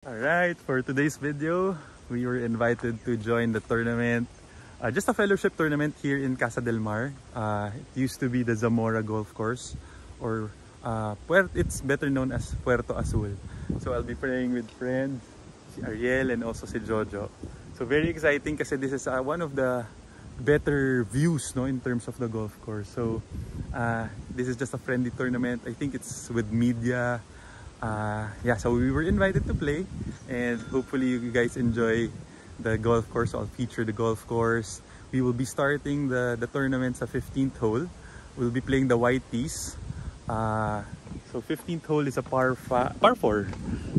Alright, for today's video, we were invited to join the tournament. Just a fellowship tournament here in Casa del Mar. It used to be the Zamora Golf Course, or it's better known as Puerto Azul. So I'll be playing with friends, si Ariel and also si Jojo. So very exciting kasi this is one of the better views, no, in terms of the golf course. So this is just a friendly tournament. I think it's with media. Yeah, so we were invited to play, and hopefully you guys enjoy the golf course. I'll feature the golf course. We will be starting the tournament sa 15th hole. We'll be playing the white tees. So 15th hole is a par 4,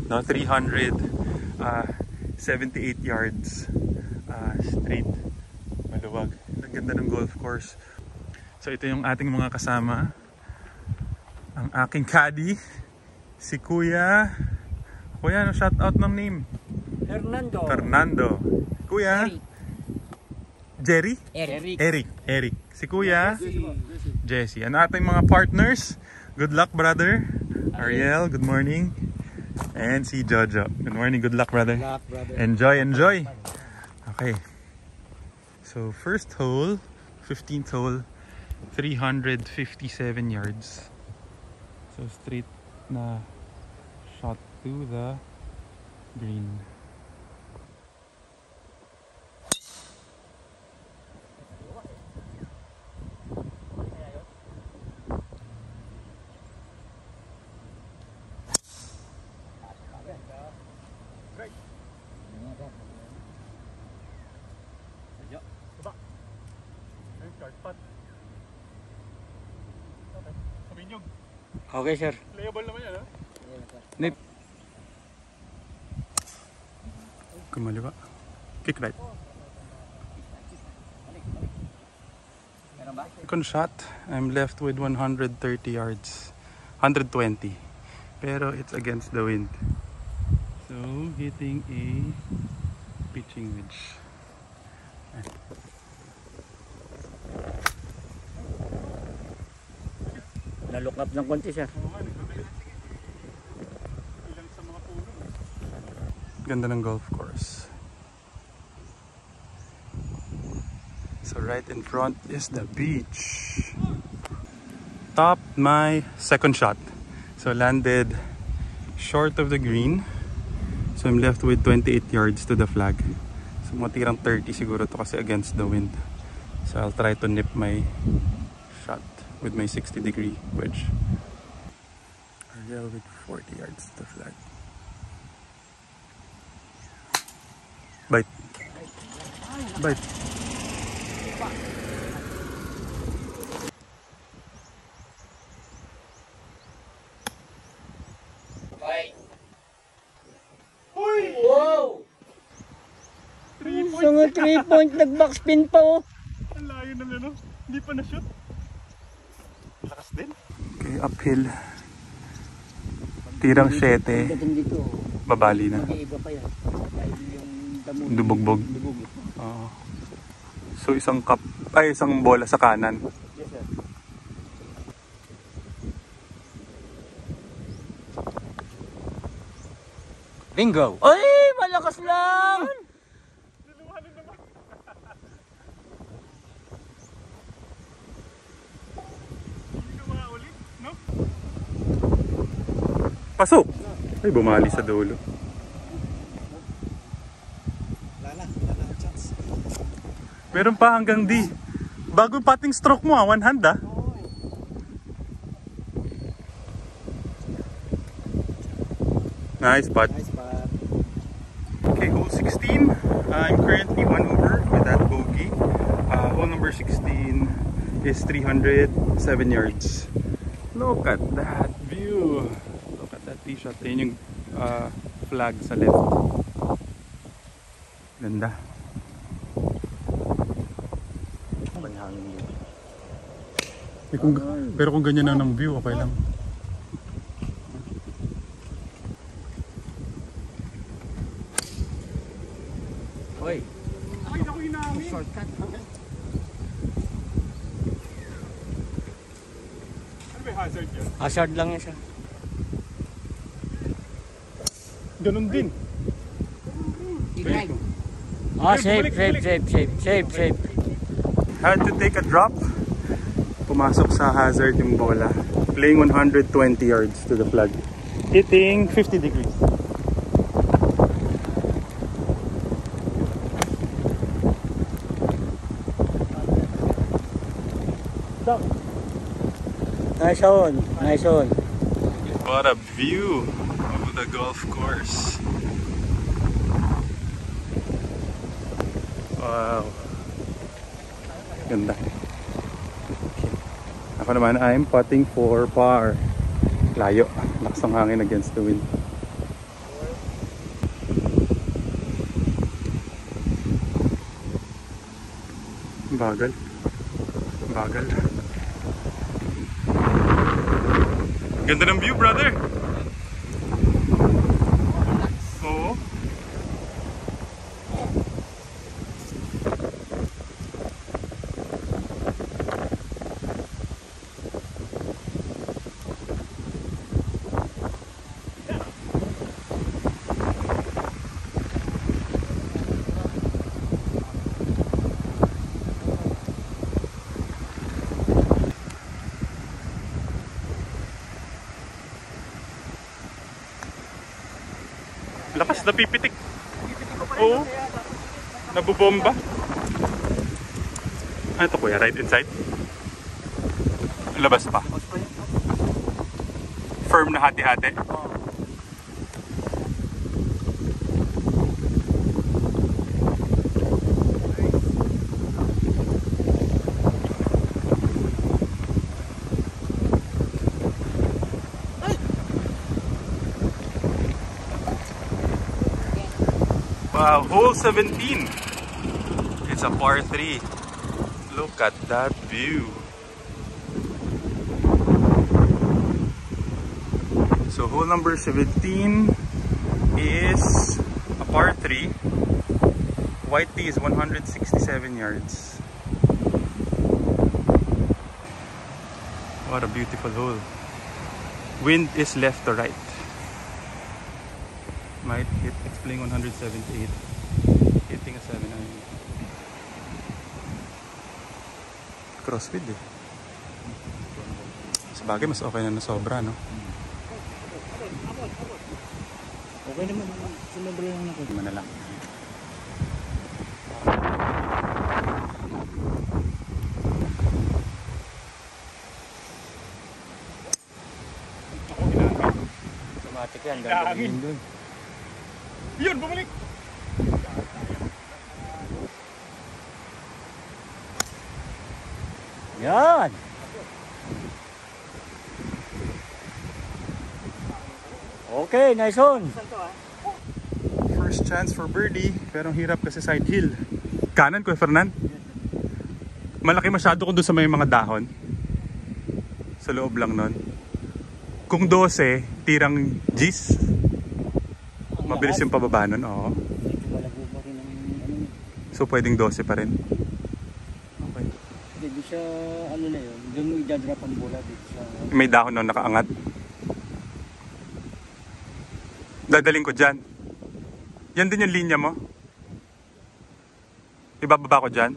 no, 378 yards, straight, maluwag. Ang ganda ng golf course. So ito yung ating mga kasama. Ang aking caddy, si Kuya, ano shout out ng name? Fernando. Kuya? Jerry? Eric. Si Kuya? Jesse. Ano ating mga partners? Good luck, brother. Ariel, good morning. And si Jojo. Good morning, good luck, brother. Enjoy. Okay. So first hole, 15th hole, 357 yards. So straight na shot to the green. Okay, sir. Playable naman yan, ha? Nip. Kumaliwa. Kick right. Second shot, I'm left with 130 yards. 120. Pero it's against the wind. So, hitting a pitching wedge. Nalook up ng konti, sir. Ganda ng golf course. So right in front is the beach. Topped my second shot. So landed short of the green. So I'm left with 28 yards to the flag. So matirang 30 siguro to kasi against the wind. So I'll try to nip my shot with my 60-degree wedge. Ariel with 40 yards to the flag. Bite. Uy! Wow! 3-point nag-backspin pa, oh. Ang layo naman, no? Hindi pa na-shoot. Lakas din. Okay, uphill. Tirang 7. Babali na. Dubugbog. So isang bola sa kanan. Yes, sir. Bingo! Ay! Malakas lang! Pasok! Ay, bumali sa dulo. Meron pa hanggang D. Bago pating stroke mo, one hand, ah. Nice putt. Okay, hole 16. I'm currently 1 over with that bogey. Hole number 16 is 307 yards. Look at that view. Look at that tee shot. Yan yung flag sa left. Ganda. Pero kung ganyan na ng view, okay lang. Hoy! Ay, naku inamin! Shortcut. Ano ba yung hazard yan? Hazard lang yan, sir. Ganun din. Ah, safe. Had to take a drop. Pumasok sa hazard yung bola. Playing 120 yards to the flag. Hitting 50 degrees. Nice on. What a view of the golf course. Wow. Ganda. Okay. Ako naman, I'm putting for par. Layo. Lakas ng hangin against the wind. Bagal. Ganda ng view, brother. Oo. Lakas na pipitik. Oo. Nabubomba. Ano ito kuya? Right inside? Labas pa. Firm na hati-hati. Wow, hole 17. It's a par 3. Look at that view. So hole number 17 is a par 3. White tee is 167 yards. What a beautiful hole. Wind is left to right. Might hit, it's playing 178, hitting a 7 iron. Crossfit eh. Sa bagay mas okay na sobra, no? Okay naman, sumabra lang ako. Lima na lang. Automatic yan, gagawin dun. Yun, bumalik! Yan! Okay, nice on! First chance for birdie, pero ang hirap kasi side hill. Kanan, Kuya Fernan? Malaki masyado kung doon sa may mga dahon. Sa loob lang nun. Kung 12, tirang G's. Mabilis yung pababa nun, oo. So pwedeng 12 pa rin. Okay. Hindi siya, ano na yun, doon mo i-drop ang bola dito sa... May dahon nun nakaangat. Dadaling ko dyan. Yan din yung linya mo. Ibababa ko dyan.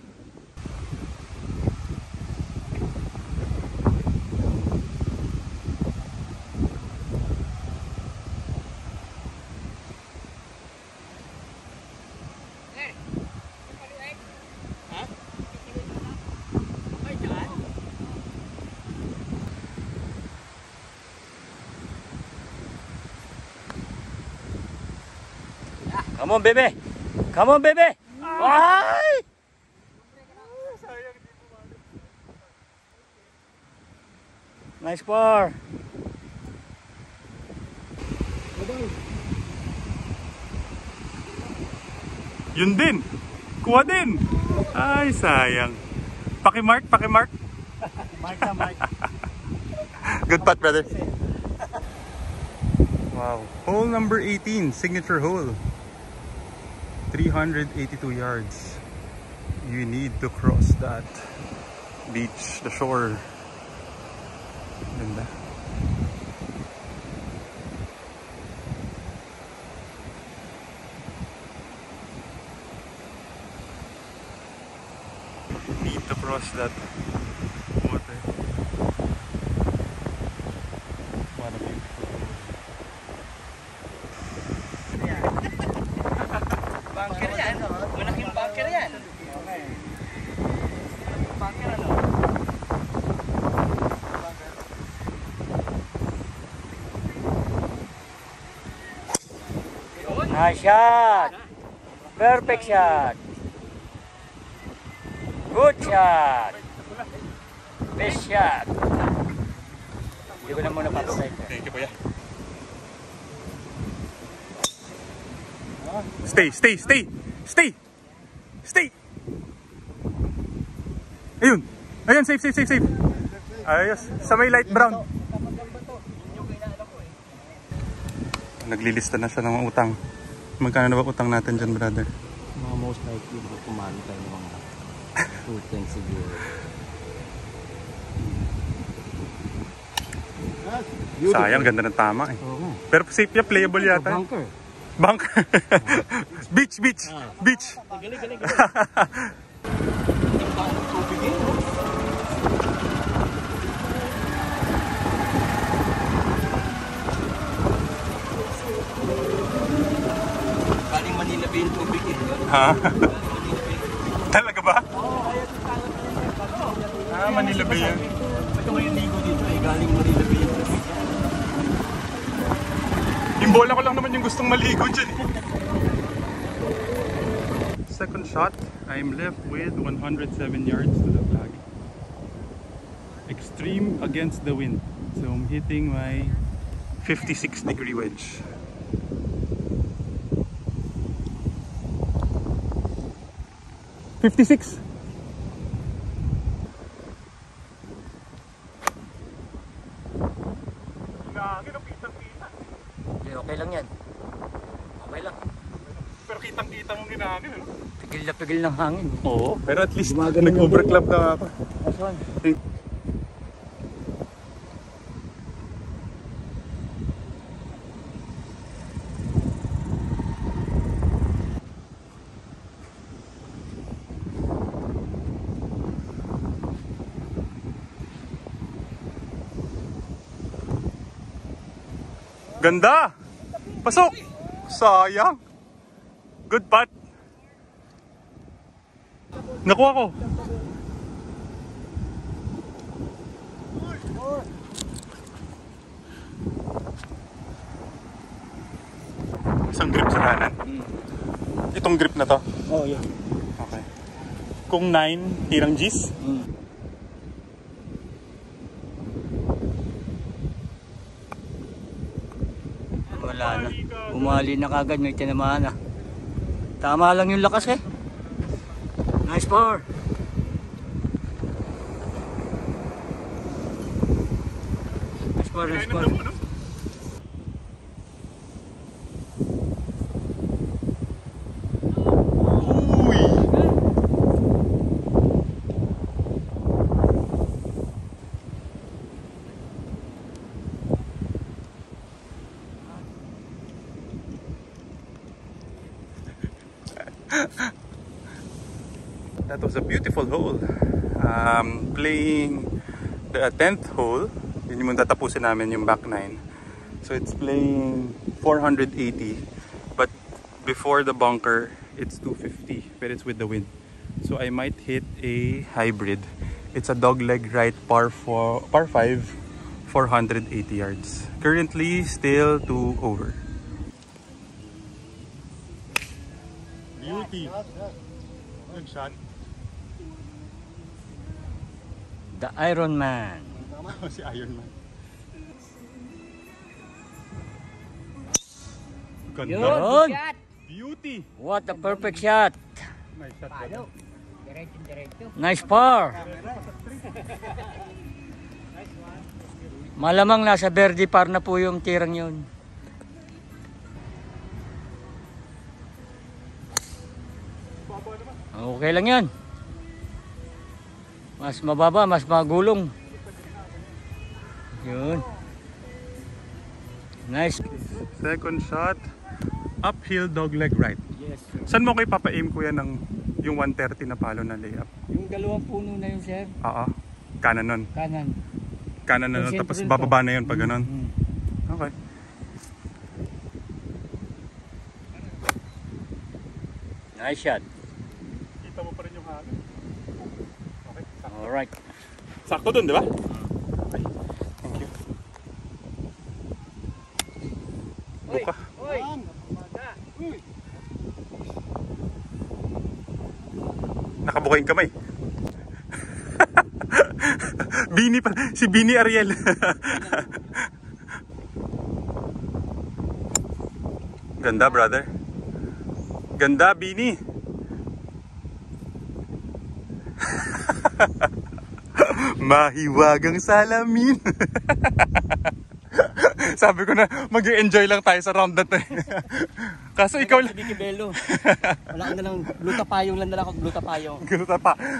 Come on, baby! Come on, baby! Ay! Nice par! Yun din! Kuha din! Ay, sayang. Pakimark, pakimark. Mark na, mark. Good putt, brother. Wow. Hole number 18, signature hole. 382 yards. You need to cross that beach, the shore. Ganda. to cross that water. What a beautiful road. Bunker yan. Malaking bunker yan. Bunker ano? Nice shot. Perfect shot. Good shot. Best shot. Hindi ko na muna papasay. Thank you, kuya. Stay, stay, stay, stay, stay. Ayun. Ayun, safe, safe, safe, safe. Ayos. Sa may light brown. Naglilista na siya ng utang. Magkano na ba utang natin dyan, brother? Mga most likely, baka kumano tayo ng mga 210 siguro. Sayang, ganda ng tama eh. Oo nga. Pero safe niya, playable yata. Bunker. Bunker. Beach, beach, beach. Galing, galing, galing. Ang tubig eh. Galing Manila Bay yung tubig eh. Ha? Talaga ba? Ah, Manila Bay yan. Ito ngayon ligo dito eh. Galing Manila Bay yung tubig. Yung bola ko lang naman yung gustong maligo dyan. Second shot, I'm left with 107 yards to the flag. Extreme against the wind. So I'm hitting my 56-degree wedge. $56. Okay lang yan. Okay lang. Pero kitang-kita mong ginagin, ano? Pigil na pigil ng hangin. Oo, pero at least Gumagano yung nag-overclub na ako. Nice one. Ganda! Pasok! Sayang! Good putt! Nakuha ko! Isang grip sa kanan. Itong grip na to. Oh, yeah. Okay. Kung 9, tirang G's. Wala na. Umali na kagad. May tinamaan na. Tama lang yung lakas eh. Nice par. Nice par, nice par. Uy! That was a beautiful hole. Playing the 10th hole, yun yung tatapusin namin yung back 9. So it's playing 480, but before the bunker, it's 250, but it's with the wind. So I might hit a hybrid. It's a dogleg right par 5, 480 yards. Currently still 2 over. Beauty. Good shot. The Iron Man. Si Iron Man. Ganda. Yun. Beauty. What a perfect shot. Nice shot. Nice par. Malamang nasa birdie par na po yung tirang yun. Okay lang yan. Mas mababa, mas magulong. Yun. Nice. Second shot, uphill dogleg right. Yes. Saan mo kayo papa-aim kuya ng yung 130 na palo na layup? Yung dalawang puno na yun, sir. Oo. Kanan nun. Kanan. Kanan na nun, tapos bababa na yun pag ganun. Okay. Nice shot. Kita mo pa rin yung hangin. Okay. Alright. Sakto dun, di ba? Okay. Thank you. Buka. Uy! Nakabuka yung kamay. Bini pa. Si Bini Ariel. Ganda, brother. Ganda, Bini. Mahiwagang salamin. Sabi ko na mag-enjoy lang tayo sa round na to. Kaso ikaw lang. Bikibelo. Wala ka na lang, glutapayong lang na lang ako, glutapayong.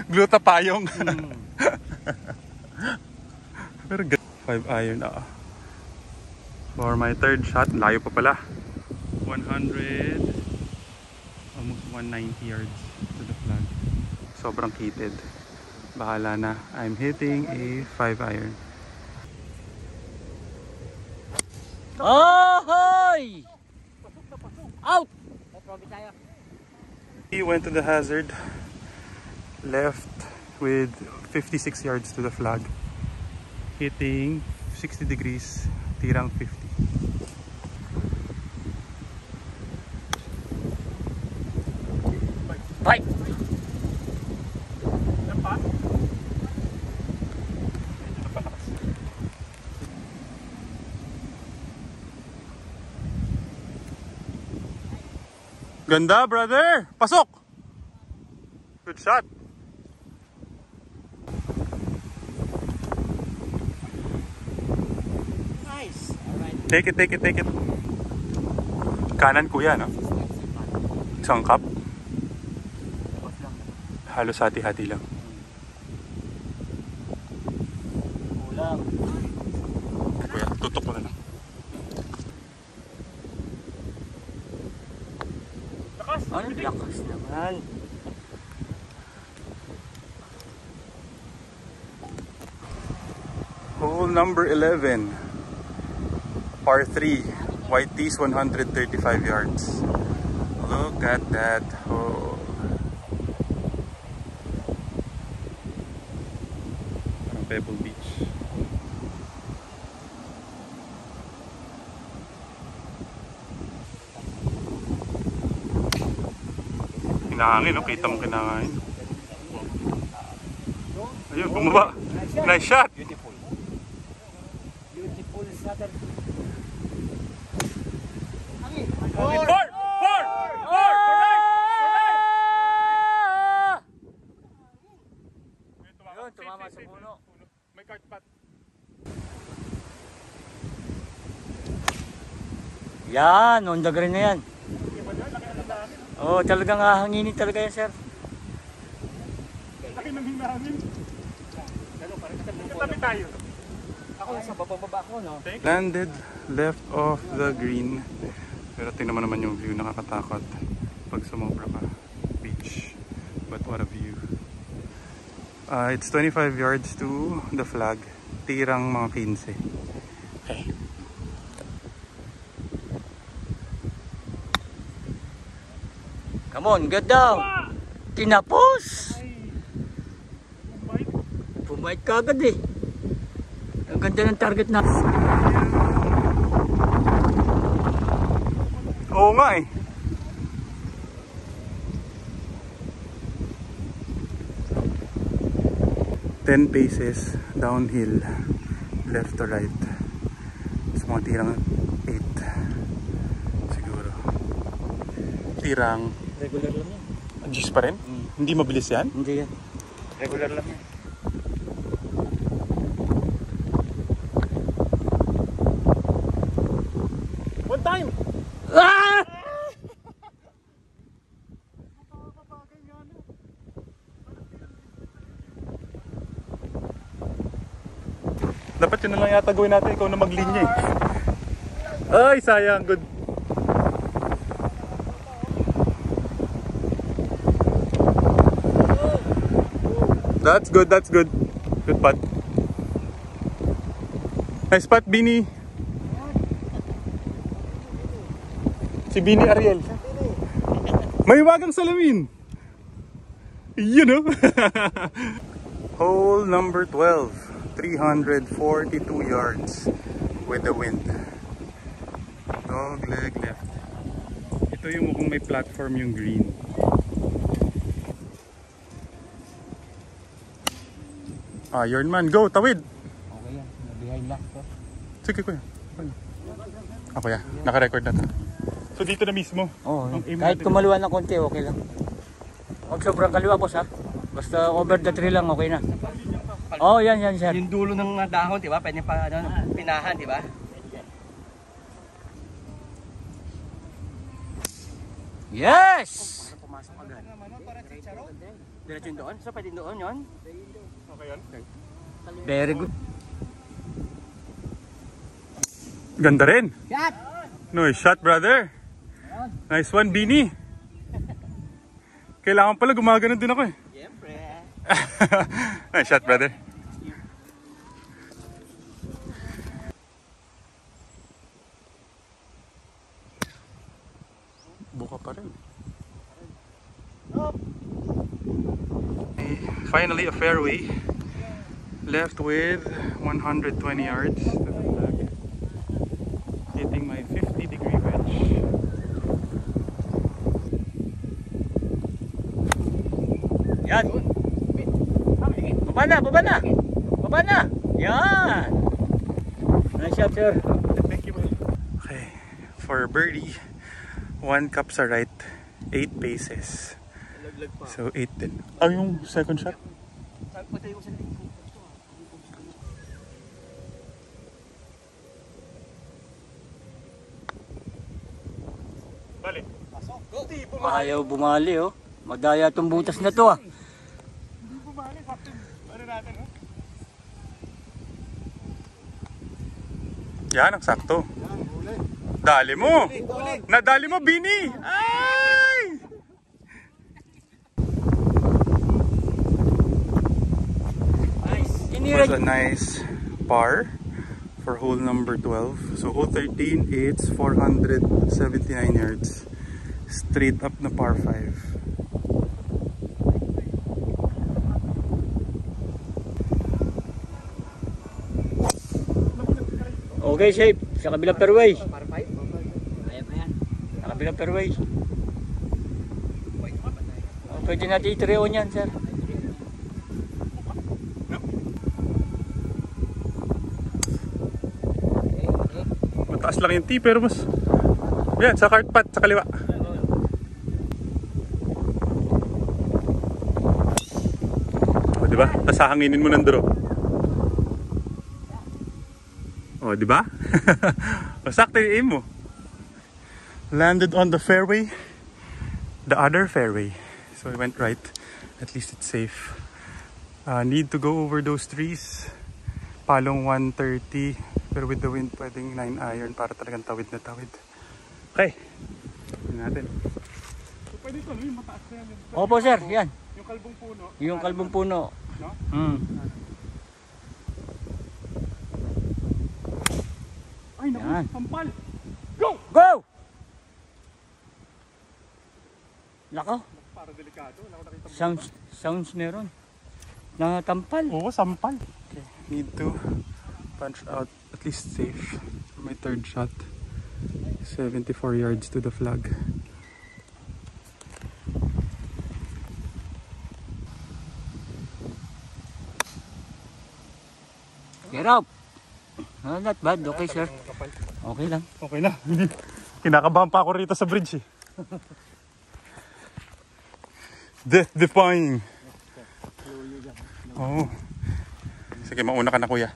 Glutapayong. Pero 5 iron na. For my third shot, layo pa pala. 100, almost 190 yards to the flag. Sobrang heated. Bahala na. I'm hitting a 5 iron. Ahoy! Out! He went to the hazard. Left with 56 yards to the flag. Hitting 60 degrees. Tirang 50. Fight! Ganda, brother! Pasok! Good shot! Nice! Alright. Take it, take it, take it. Kanan kuya, no? Isang cup. Halos hati-hati lang. Ulang. Kuya, tutok mo na lang. Ano? Lakas naman. Hole number 11. Par 3. White tees 135 yards. Look at that hole. Pebble Beach. Kinahangin, no? Kita mo kinahangin. Ayun, bumaba. Nice shot! Beautiful. Beautiful shot. Four! Four! Four! Correct! Yun, tumama sa puno. May card pat. Yan, on the green na yan. Oo, talagang hanginin talaga yan, sir. Laki ng hinamin. Katabi tayo. Ako nasa bababa ako, no? Landed left off the green. Pero tingnan mo naman yung view, nakakatakot pag sumobra ka. Beach. But what a view. It's 25 yards to the flag. Tirang mga 15. Okay. Come on, get down. Tinapos. Pumait ka agad eh. Ang ganda ng target na. Oo nga eh. Ten paces downhill, left to right. Sa mga tirang 8 siguro. Tirang Regular lang yan. G's pa rin? Hindi mabilis yan? Hindi yan. Regular lang yan. One time! Ah! Dapat yun na lang yata gawin natin, ikaw na maglinya eh. Ay, sayang. Good. That's good, that's good. Good putt. Nice putt, Bini. Si Bini Ariel. May wagang salamin. You know. Hole number 12. 342 yards with the wind. Dog leg left. Ito yung mukhang may platform yung green. Iron man, go, tawid! Okay yan, behind lock to. Sige kuya. Ako ya, naka-record na to. So dito na mismo? Oo, kahit kumaluan ng konti, okay lang. Huwag sobrang kaliwa boss ha. Basta over the tree lang, okay na. Oh, yan sir. Yung dulo ng dahon, di ba? Pwede pa pinahan, di ba? Yes! Pumasok agad. Diretso yun doon? So pwede doon yun? Okay yan? Very good. Ganda rin. Shot! Nice shot, brother. Nice one, Bini. Kailangan pala gumagano din ako eh. Siyempre. Nice shot, brother. Buka pa rin. Finally a fairway. Left with 120 yards to the flag. Hitting my 50-degree wedge. Yan. Baba na, baba na. Baba na. Yan. Nice shot, sir. Thank you. Okay, for birdie, 1 cup sa right, 8 paces. So 8 din. Yung second shot? Balik. Ayaw bumali oh. Madaya tong butas na to ah. Hindi bumalik, captain. Ano natin, oh? Yan, ang sakto. Dali mo! Nadali mo, Bini! Ay! Was a nice par for hole number 12. So hole 13, it's 479 yards. Straight up na par 5. Okay, shape. Sa kabilang fairway. Para 5? Ayan pa yan. Sa kabilang fairway. Oh, pwede natin i-3-on yan, sir. Mataas lang yung tee pero mas... Yan, sa cart path, sa kaliwa. O, diba? Tapos hahanginin mo ng draw. O, diba? O, sakto yung aim mo. Landed on the fairway. The other fairway. So, we went right. At least it's safe. Need to go over those trees. Palong 130. Pero with the wind, pwedeng 9 iron para talagang tawid na tawid. Okay. Tignan natin. So, pwede ito, no? Yung mataas na yan. Opo, sir. Yan. Yung kalbong puno. Yung kalbong puno. No? Ay, naku. Yan. Sampal. Go! Go! Nako. Para delikado. Wala ko nakita mo. Sounds meron. Nakatampal. Oo, sampal. Okay. Need to punch out at least safe. My third shot. 74 yards to the flag. Get up. Not bad. Okay, sir. Okay lang. Okay na. Kinakabahan pa ako rito sa bridge eh. Death defying. Oo. Sige, mauna ka na kuya.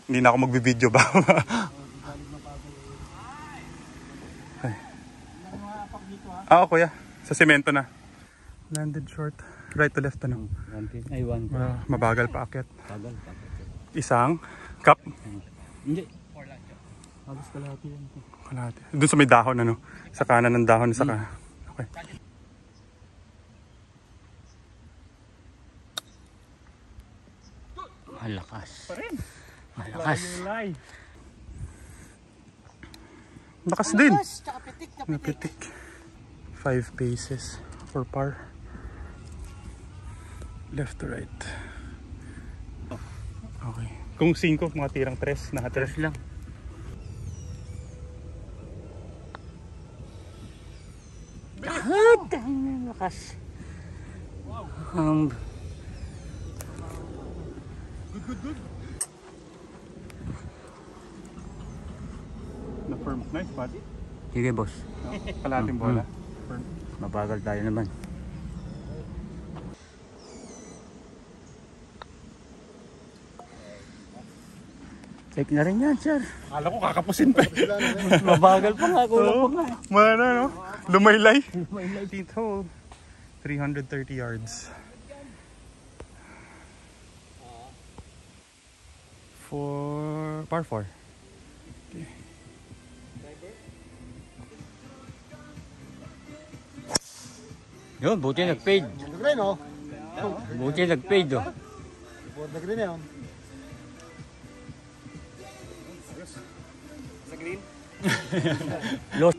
Hindi na ako magbibideo ba? Kuya. Sa semento na. Landed short. Right to left ano. Ay, one. Mabagal pa akyat. Bagal. Isang cup. Hindi. Halos kalahati yan. Kalahati. Doon sa may dahon ano. Sa kanan ng dahon. Sa kanan. Okay. Malakas. Pa rin. Malakas. Lakas din. Tsaka pitik na Napitik. 5 paces for par. Left to right. Okay. Kung 5, mga tirang 3 na 3 lang. Lakas. Good. Na firm. Nice buddy. Sige boss. Kalating bola. Firm. Mabagal tayo naman. Take na rin yan, sir. Akala ko kakapusin pa. Mabagal pa nga, kulang pa nga. Mana no? Lumaylay. 18th hole. 330 yards. For par 4. Okay. Yun, buti nag-fade. Nag-green oh. Buti nag-fade oh. Nag-green yun. Lost.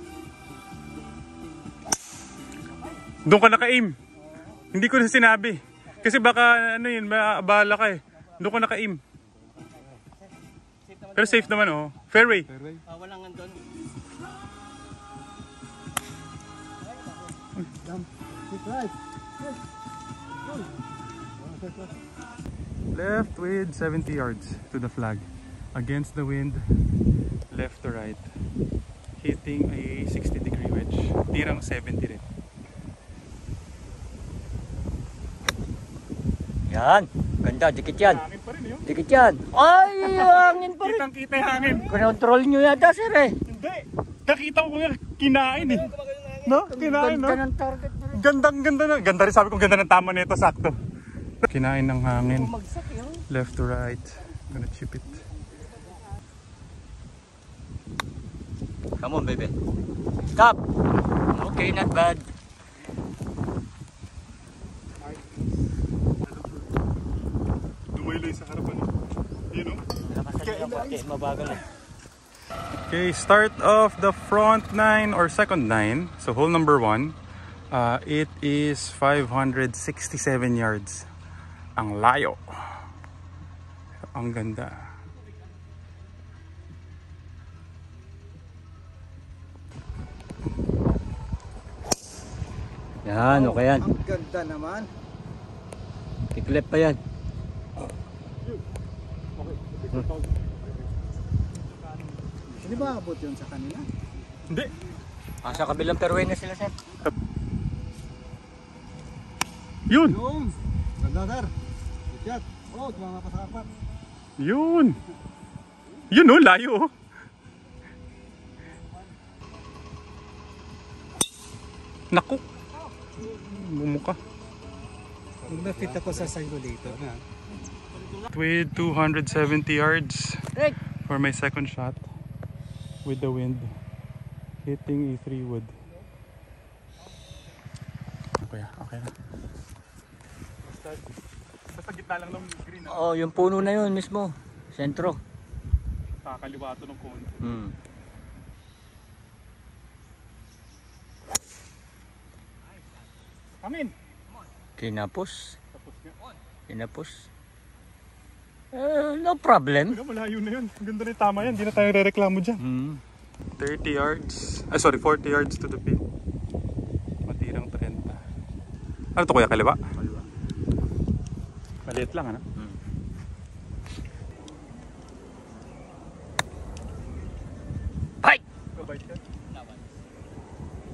Doon ka naka-aim. Hindi ko na sinabi. Kasi baka ano yun, maabala ka eh. Doon ka naka-aim. Pero safe naman oh. Fairway. Walang andun. Left with 70 yards to the flag. Against the wind. Left to right. Hitting a 60-degree wedge. Tirang 70 rin. Yan. Ganda, dikit yan. Hangin pa rin yun. Dikit yan. Ay, hangin pa rin. Kitang-kita yung hangin. Control nyo yata, sir eh. Hindi. Nakita ko nga kinain eh. No? Kinain no? Ganda ng target na rin. Ganda na. Ganda rin, sabi ko ganda ng tama nito, sakto. Kinain ng hangin. Bumagsak yun. Left to right. Gonna chip it. Come on, baby. Stop. Okay, not bad. Dumaylay sa harapan. You know? Okay, mabagal eh. Okay, start of the front 9 or second 9. So hole number 1. It is 567 yards. Ang layo. Ang ganda. Yan, okay yan. Ang ganda naman. Kiklep pa yan. Hindi ba abot yun sa kanila? Hindi. Sa kabilang fairway na sila, sir. Yun. Yung. Ganda sir. Good shot. Oh, tumama pa sa apat. Yun. Yun oh, layo oh. Naku. Bumuka. Nag-fit ako sa simulator na. With 270 yards Rick! for my second shot. With the wind. Hitting a 3-wood. Okay na. Basta gitna lang ng green. Oh, yung puno na yun mismo. Sentro. Kakaliwa to ng konti. Amin. Kinapos. Tapos nga. Kinapos. No problem. Malayo na yun. Ang ganda na yung tama yan. Hindi na tayo re-reklamo dyan. 30 yards. 40 yards to the pin. Matirang 30. Ano to kuya? Kaliwa? Kaliwa. Maliit lang ano? Hay! Kabait ka.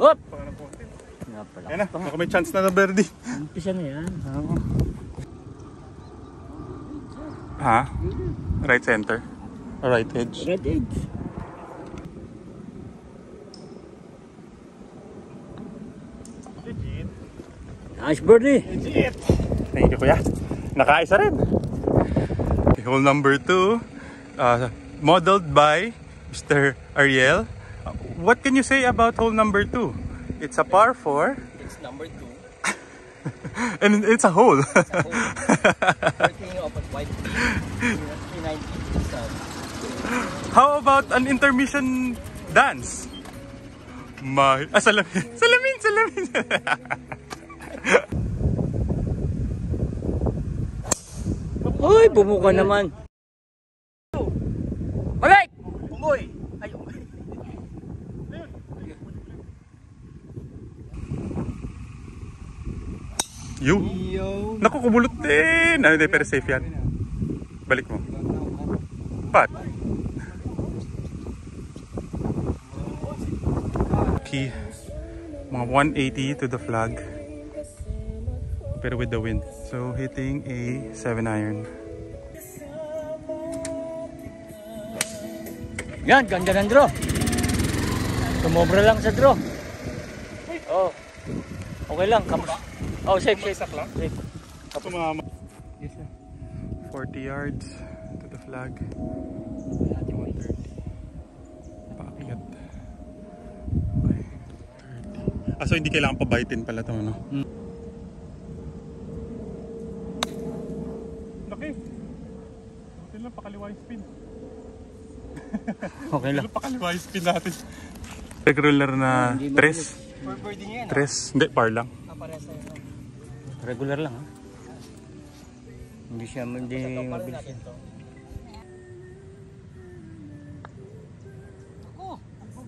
Hop! Baka ng konti. Nga pala. Ayan na. Baka may chance na birdie. Umpisa na yan. Ha? Right center? Or right edge? Red edge. Nice birdie. Thank you kuya. Nakaisa rin. Okay, hole number 2. Modeled by Mr. Ariel. What can you say about hole number 2? It's a par 4. It's number 2. And it's a hole. Working of a white 390 How about an intermission dance? Salamin. Salamin. Uy, bumuka naman. Balik! Umoy! Ay, umoy. Yo. Naku, kumulot din. Ano din, pero safe yan. Balik mo. Pat. Okay. Mga 180 to the flag. Pero with the wind. So, hitting a 7 iron. Yan, ganda ng draw. Tumobra lang sa draw. Oh. Okay lang, kamus. Oh, safe. Safe. Tumama. 40 yards to the flag. 130. Paakyat. Okay. 30. So hindi kailangan pabitin pala ito, no? Laki. Ito lang, pakaliwa yung spin. Okay lang. Ito lang, pakaliwa yung spin natin. Regular na 3. For birding yan. 3. Hindi, par lang. Parehas na yun. Regular lang, ha? Hindi mabilis. Ako,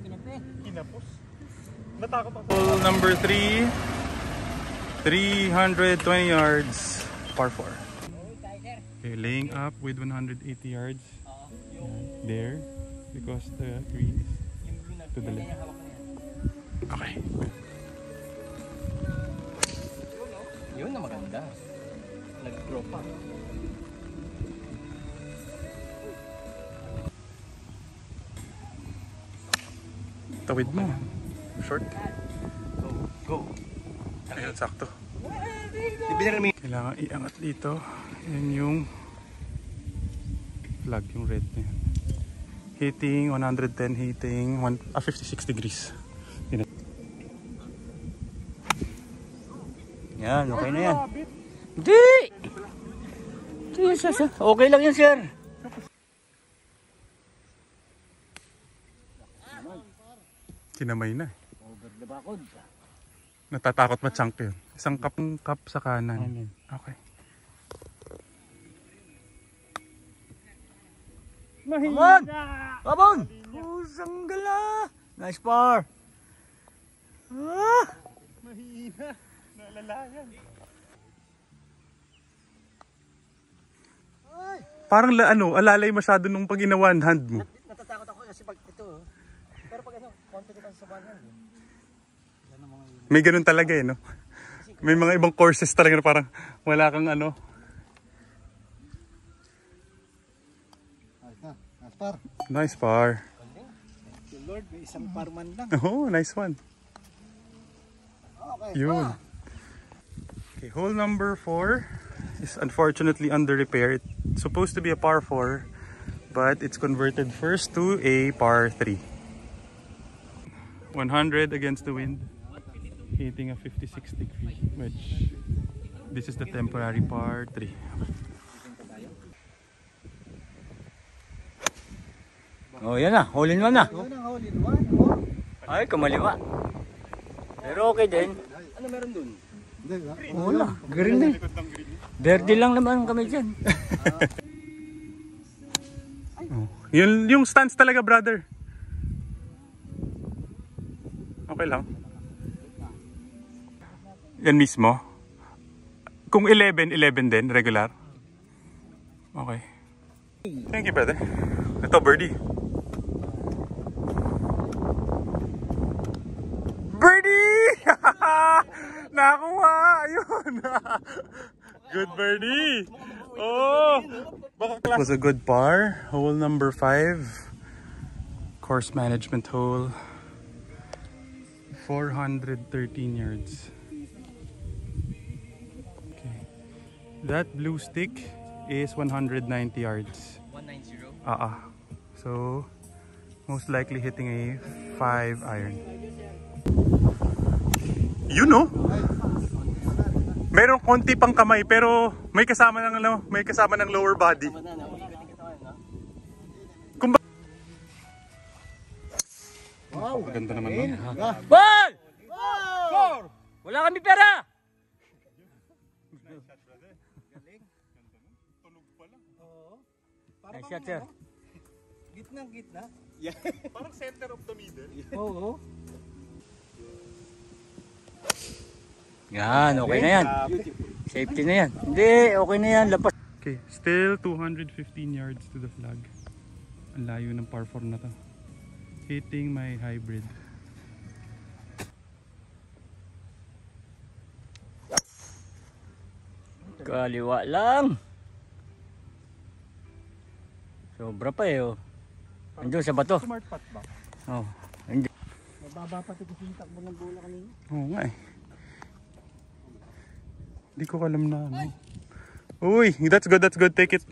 ginabi. Kinapos. Natakot ako. Hole number 3. 320 yards. Par 4. Okay, laying up with 180 yards. There. Because the green is to the left. Okay. Yun na maganda. Nag-grow pa. Tawid mo. Short. Go. Ayun, sakto. Ibinarami. Kailangan iangat dito. Yan yung flag, yung red na yan. Hitting 110, hitting 56 degrees. Yan, okay na yan. Hindi! Okay lang yan, sir. Kinamay na. Over the bakod. Natatakot ma-chunk yun. Isang cup sa kanan. Okay. Come on! Come on! Kusang gala! Nice par! Ah! Mahina. Naalalayan. Parang alalay masyado nung pag in one hand mo. Natatakot ako kasi pag ito. Pero pag confident ako sa one hand. May ganun talaga no? May mga ibang courses talaga na parang wala kang Nice par. Lord, may isang parman lang. Oh, nice one. Okay. Yun. Okay, hole number 4 is unfortunately under repair. It's supposed to be a par 4, but it's converted first to a par 3. 100 against the wind, hitting a 56 degree, which this is the temporary par 3. Oh, yan na. Hole in one na. Yun ang hole in one. Oh. Ay, kamaliwa. Pero okay din. Ano meron dun? Wala. Green eh. Verde lang naman kami dyan. Oh. Yung stance talaga, brother. Okay lang. Yan mismo. Kung 11 din, regular. Okay. Thank you, brother. Ito, birdie. Birdie! Nakakuha! Ayun! Good birdie! Oh! It was a good par. Hole number 5. Course management hole. 413 yards. Okay. That blue stick is 190 yards. 190? So, most likely hitting a 5 iron. You know? Meron konti pang kamay pero may kasama ng ano, may kasama ng lower body. Wow, ganda naman nun. Ball! Wow! Wala kami pera! Nice shot, sir. Gitna. Parang center of the middle. Oo. Yan, okay na yan. Safety na yan. Hindi, okay na yan. Lapas. Okay, still 215 yards to the flag. Ang layo ng par 4 na to. Hitting my hybrid. Kaliwa lang. Sobra pa eh, oh. Andiyo sa bato. Smart putt ba? Oh, andiyo. Mababa pa ito kasi yung takbo ng bola kanina. Oo nga eh. Hindi ko alam na ano. Uy, that's good, that's good. Take it.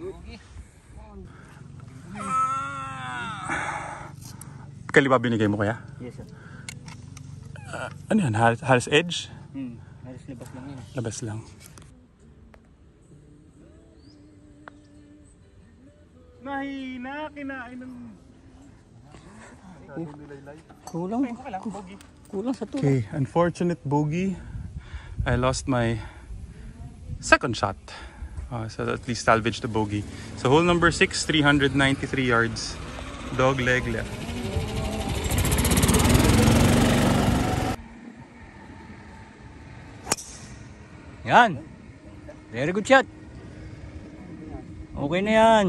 Kaliwa binigay mo kaya? Yes, sir. Ano yan? Halos edge? Halos labas lang yan. Labas lang. Nahina, kinain ng... Kulang sa tulong. Okay, unfortunate bogey. I lost my second shot. So at least salvage the bogey. So hole number 6, 393 yards. Dog leg left. Yan. Very good shot. Okay na yan.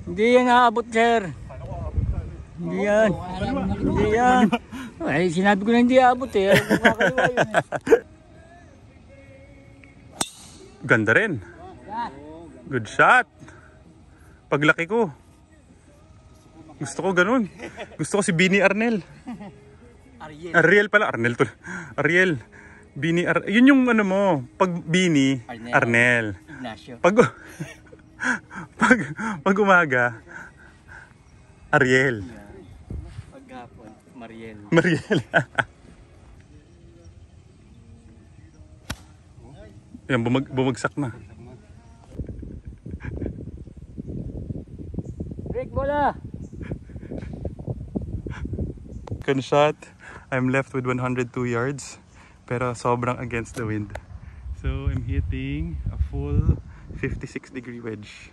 Hindi yan aabot, sir. Hindi yan. Hindi yan. Ay, sinabi ko na hindi aabot eh. Alam ko kakaliwa yun eh. Ganda rin. Good shot. Paglaki ko. Gusto ko ganun. Gusto ko si Bini Arnel. Ariel pala. Arnel to. Ariel. Bini yun yung ano mo. Pag Bini, Arnel. Ignacio. Pag umaga, Ariel. Paghapon, Mariel. Mariel. Yan, bumagsak na. Break bola! Second shot, I'm left with 102 yards. Pero sobrang against the wind. So I'm hitting a full 56-degree wedge.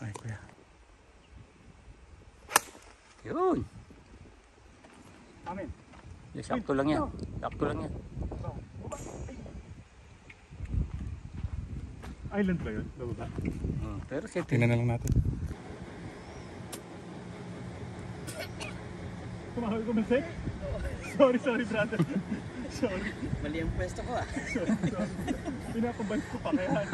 Ay, kuya. Yun. Amen. Yes, sakto lang yan. Sakto lang yan. Island ba yun? Bababa. Pero safety. Tingnan na lang natin. Kumahal ko masik? Sorry brother. Sorry. Mali ang pwesto ko ah. Sorry. Pinapabalik ko pa kaya.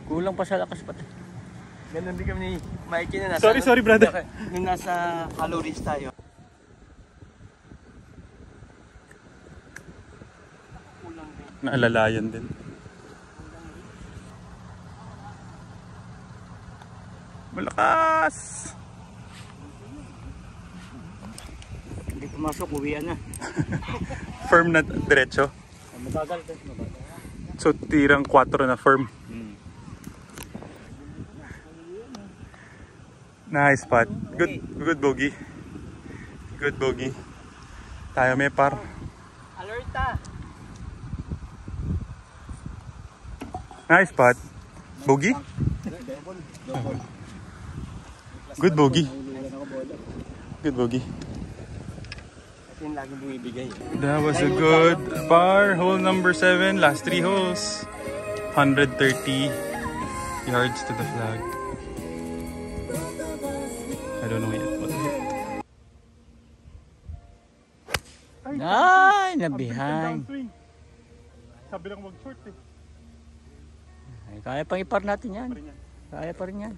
Kulang pa sa lakas pati. Ganun din kami ni Mikey na nasa... Sorry brother. Nung nasa calories tayo. Naalalayan din. Malakas! Hindi pumasok, uwian na. Firm na diretso. Mabagal. Mabagal. So tirang 4 na firm. Nice putt. Good bogey. Good bogey. Tayo may par. Alerta! Nice putt. Bogey? Good bogey. Good bogey. Ito yung laging bumibigay. That was a good par. Hole number 7. Last 3 holes. 130 yards to the flag. I don't know yet what to hit. Ay, na-behind. Sabi lang mag-short eh. Ay, kaya pang ipar natin yan. Kaya pa rin yan.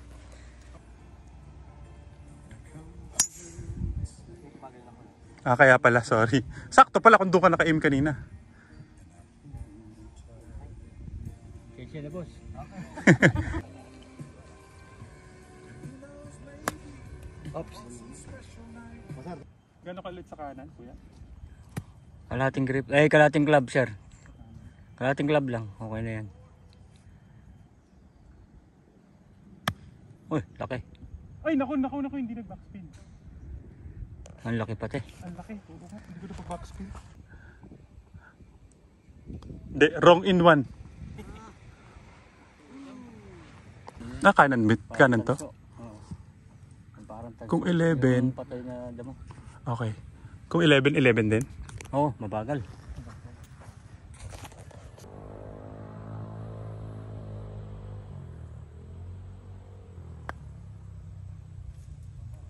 Kaya pala, sorry. Sakto pala kung doon ka naka-aim kanina. Kaya na, boss. Oops. Gano'n kalit sa kanan, kuya? Kalating grip. Eh, kalating club, sir. Kalating club lang. Okay na yan. Uy, laki. Ay, naku, hindi nag-backspin. Ang laki pati. Ang laki. Oo, hindi ko na pa-backspin. Hindi, wrong in one. Kanan bit. Kanan to? Oo. Kung 11. Patay na damo. Okay. Kung 11, 11 din? Oo, mabagal.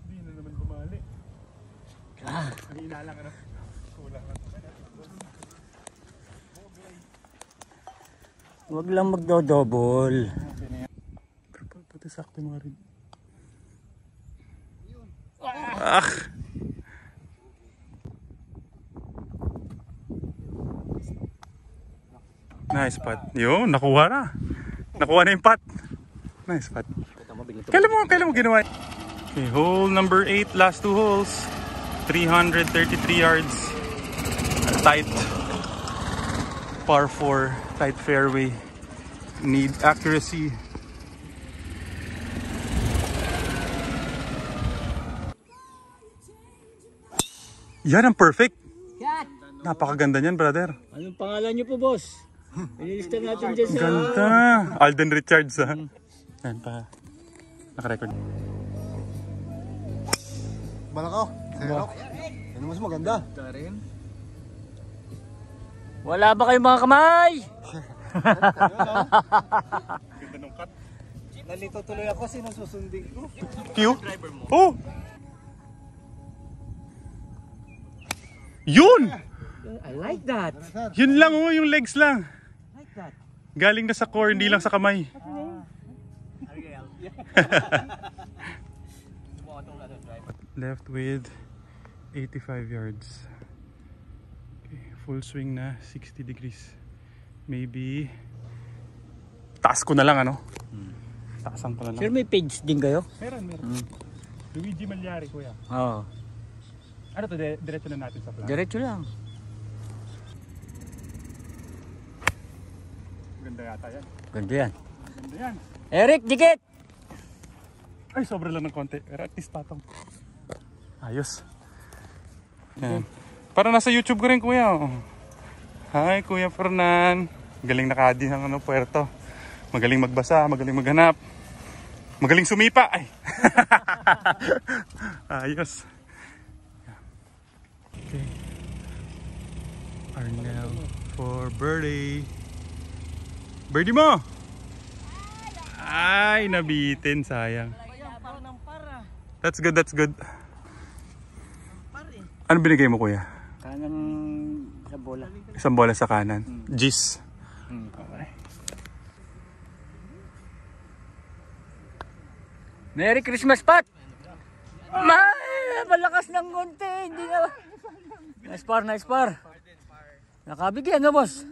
Hindi na naman bumali. Hina lang ano. Kulang lang. Huwag lang magdo-double. Pati sakto mga rin. Ah! Nice putt. Yun, nakuha na. Nakuha na yung putt. Nice putt. Kailan mo ginawa? Okay, hole number 8, last 2 holes. 333 yards. Tight. Par 4, tight fairway. Need accuracy. Yan ang perfect. Yan! Napakaganda niyan, brother. Anong pangalan niyo po, boss? Ililista natin dyan sa... Ganda. Alden Richards, ha? Yan pa. Naka-record. Balakaw. Serok. Yan mas maganda. Wala ba kayong mga kamay? Ganda nung cut. Nalito tuloy ako, sino susundin ko? Q? Oh! Yun! I like that. Yun lang, oh, yung legs lang. I like that. Galing na sa core, hindi lang sa kamay. Left with 85 yards. Okay, full swing na 60 degrees. Maybe taas ko na lang ano. Taasan ko na lang. Sir, may page din kayo? Meron. Luigi Malyari, kuya. Oo. Ano to, diretso na natin sa plan. Diretso lang. Ganda yata yan. Ganda yan. Ganda yan. Eric, dikit! Ay, sobra lang ng konti. Pero at least patong. Ayos. Yan. Para nasa YouTube ko rin, kuya. Oh. Hi, Kuya Fernan. Galing nakadi ng ano, puerto. Magaling magbasa, magaling maghanap. Magaling sumipa. Ay. Ayos. Okay. Arnel for birdie. Birdie mo! Ay, nabitin. Sayang. That's good, that's good. Ano binigay mo, kuya? Kanang sa bola. Isang bola sa kanan. Gis. Okay. Merry Christmas, Pat! Malakas ng konti. Hindi na... Nice par. Nakabigyan na, boss.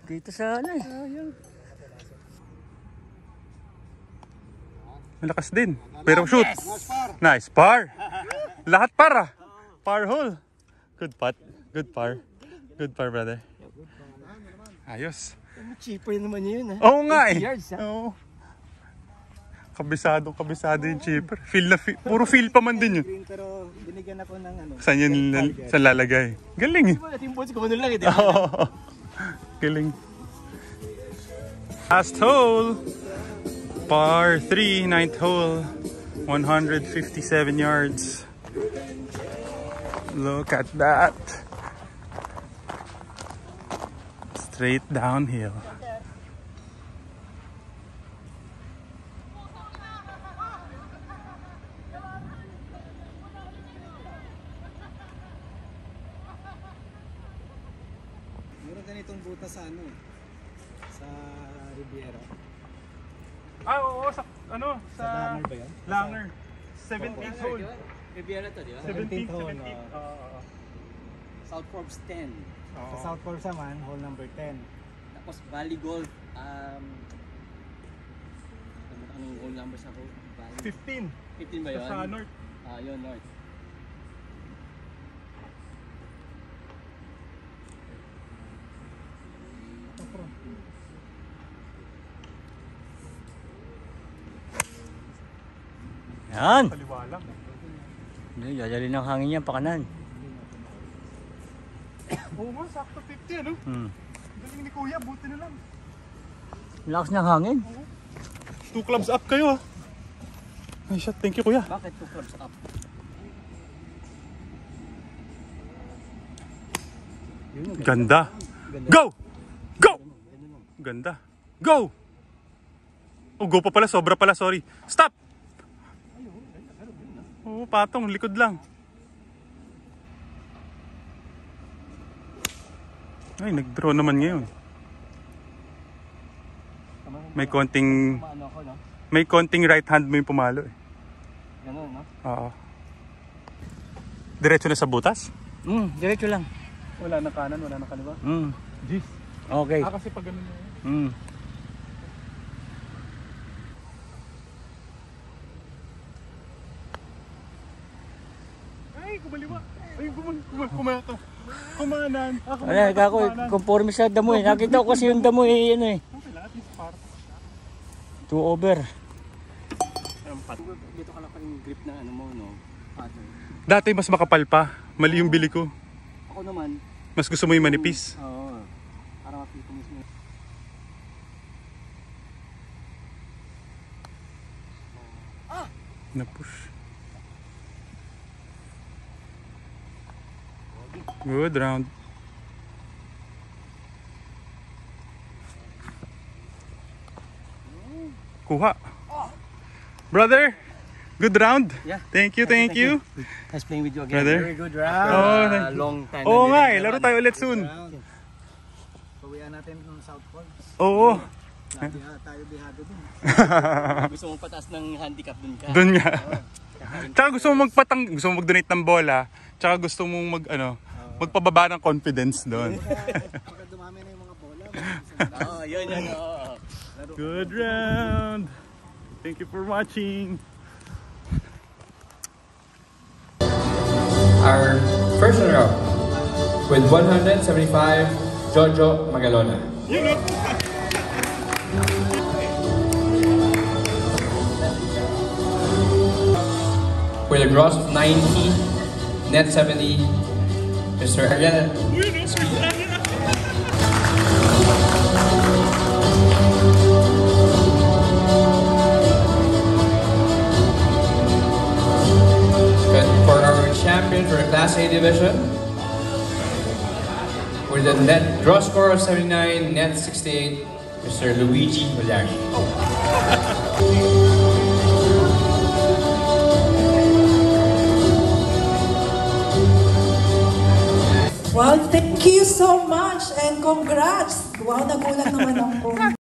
Dito sa ano eh. Malakas din. Pero shoot. Nice par. Lahat par. Par hole. Good putt. Good par. Good par, brother. Ayos. Cheaper naman yun, ha? Oo nga eh. 80 yards, ha? Oo. Kabisado yung cheaper. Puro feel pa man din yun. Pero binigyan ako ng ano. Saan yun saan lalagay? Galing eh. Ating boss ko lang eh. Oo. Galing. Last hole. Par 3, 9th hole. 157 yards. Look at that. Straight downhill. Meron ganitong butas sa ano, sa Riviera. Oo, sa ano? Sa Langer ba yan? Langer. 17th hole. Riviera to, di ba? 17th hole. 17th. South Forbes 10. Sa South Forbes naman, hole number 10. Tapos Valley Golf, Anong goal numbers ako? 15. 15 ba yun? Sa North. Ah, yun, North. Yan. Kaliwa lang. Hindi, dadali ng hangin yan, pakanan. Oo nga, sakto 50 ano? Galing ni Kuya, buti na lang. Lakas ng hangin. 2 clubs up kayo ah. Ay shot, thank you Kuya. Bakit 2 clubs up? Ganda. Go! Go! Ganda. Go! Oh, go pa pala, sobra pala, sorry. Stop! Oo, patong, likod lang. Ay, nag-draw naman ngayon. Paano ako, no? May konting right hand mo yung pumalo eh. Ganun, no? Oo. Diretso na sa butas? Diretso lang. Wala na kanan, wala na kaliwa. Jeez. Okay. Kasi pag ganun yun. Ay, kumaliwa. Ay, kumato. Kumanan. Wala, ako, conforme sa damo eh. Nakita ko kasi yung damo eh, yun eh. Okay, lahat is part. 2 over. Dito ka lang pa yung grip na ano mo, no? Pattern. Dati mas makapal pa. Mali yung bili ko. Ako naman. Mas gusto mo yung manipis. Oo. Para mapito mismo. Na-push. Good round. Kuha. Brother, good round. Yeah. Thank you. Nice playing with you again. Brother. Very good round. Oh, thank you. Long time. Oo nga eh, laro tayo ulit soon. Pawian natin ng South Falls. Oo. Tayo bihado dun. Gusto mong pataas ng handicap dun ka. Doon nga. Tsaka gusto mo gusto mo mag-donate ng bola, tsaka gusto mong magpababa ng confidence doon. Pagka dumami na yung mga bola. Oo, yun. Oo. Good round. Thank you for watching. Our first runner-up with 175, Jojo Magalona. With a gross of 90, net 70, Mr. Ariel. Good. For our champion for the Class A division, with a net draw score of 79, net 68, Mr. Luigi Villari. Well, thank you so much and congrats! Wow, nagulat naman ako.